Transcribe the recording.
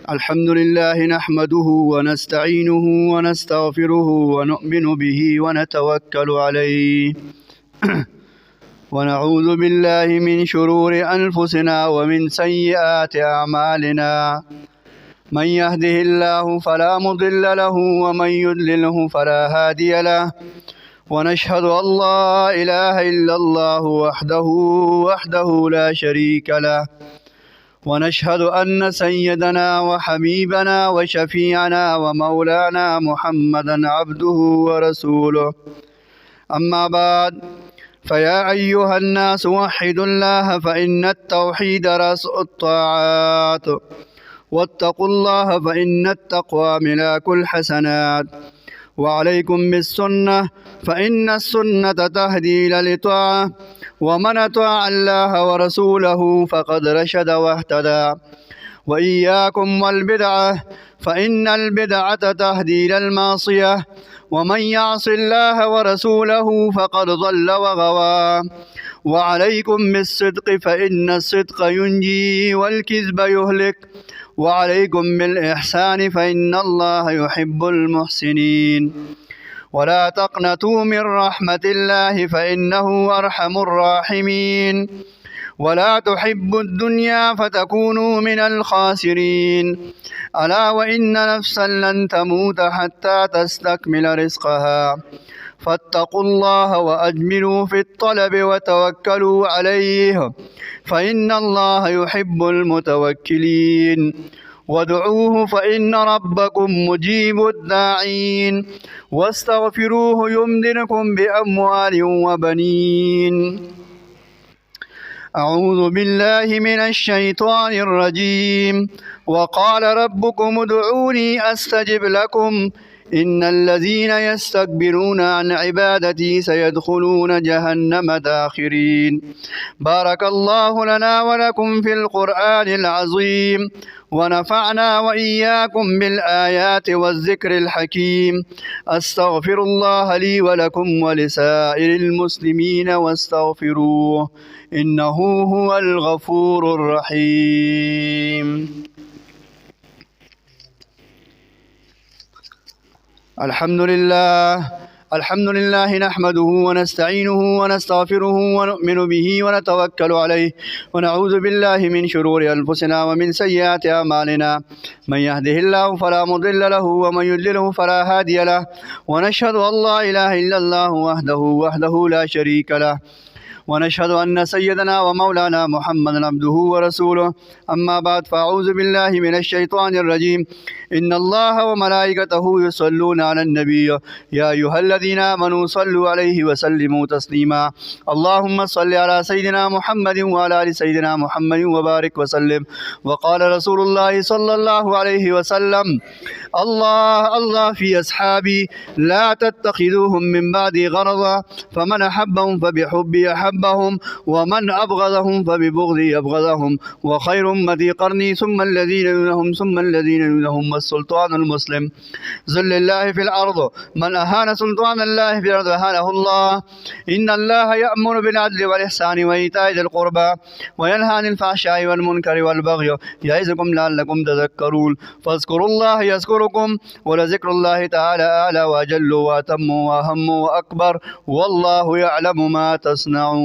الحمد لله نحمده ونستعينه ونستغفره ونؤمن به ونتوكل عليه ونعوذ بالله من شرور أنفسنا ومن سيئات أعمالنا. من يهده الله فلا مضل له ومن يضلله فلا هادي له. ونشهد أن لا إله إلا الله وحده لا شريك له. ونشهد أن سيدنا وحبيبنا وشفيعنا ومولانا محمدا عبده ورسوله. أما بعد، فيا أيها الناس وحدوا الله فإن التوحيد رأس الطاعات، واتقوا الله فإن التقوى ملاك الحسنات. وعليكم بالسنة فإن السنة تهدي إلى الطاعة، ومن أطاع الله ورسوله فقد رشد واهتدى. وإياكم والبدعة فإن البدعة تهدي إلى المعصية، ومن يعص الله ورسوله فقد ضل وغوى. وعليكم بالصدق فإن الصدق ينجي والكذب يهلك. وعليكم بالإحسان فإن الله يحب المحسنين. ولا تقنطوا من رحمة الله فإنه أرحم الراحمين. ولا تحبوا الدنيا فتكونوا من الخاسرين. ألا وإن نفسا لن تموت حتى تستكمل رزقها. فاتقوا الله وأجملوا في الطلب وتوكلوا عليه، فإن الله يحب المتوكلين. وادعوه فإن ربكم مجيب الداعين. واستغفروه يمددكم بأموال وبنين. أعوذ بالله من الشيطان الرجيم. وقال ربكم ادعوني أستجب لكم إن الذين يستكبرون عن عبادتي سيدخلون جهنم داخرين. بارك الله لنا ولكم في القرآن العظيم، ونفعنا وإياكم بالآيات والذكر الحكيم. أستغفر الله لي ولكم ولسائر المسلمين واستغفروه إنه هو الغفور الرحيم. الحمد لله نحمده ونستعينه ونستغفره ونؤمن به ونتوكل عليه، ونعوذ بالله من شرور أنفسنا ومن سيئات أعمالنا. من يهده الله فلا مضل له ومن يضلله فلا هادي له. ونشهد أن لا إله إلا الله وحده لا شريك له. ونشهد أن سيدنا ومولانا محمدا عبده ورسوله. أما بعد، فأعوذ بالله من الشيطان الرجيم. إن الله وملائكته يصلون على النبي يا أيها الذين آمنوا صلوا عليه وسلموا تسليما. اللهم صل على سيدنا محمد وعلى آل سيدنا محمد وبارك وسلم. وقال رسول الله صلى الله عليه وسلم: الله في أصحابي لا تتخذوهم من بعدي غرضا، فمن أحبهم فبحبي أحبهم، ومن أبغضهم فببغضي أبغضهم. وخير أمتي قرني ثم الذين يلونهم ثم الذين يلونهم والسلطان المسلم. ذل الله في الأرض، من أهان سلطان الله في الأرض أهانه الله. إن الله يأمر بالعدل والإحسان وإيتاء ذي القربى وينهى عن الفحشاء والمنكر والبغي يعظكم لعلكم تذكرون. فاذكروا الله يذكركم، ولذكر الله تعالى أعلى وأجل وأتم وأهم وأكبر، والله يعلم ما تصنعون.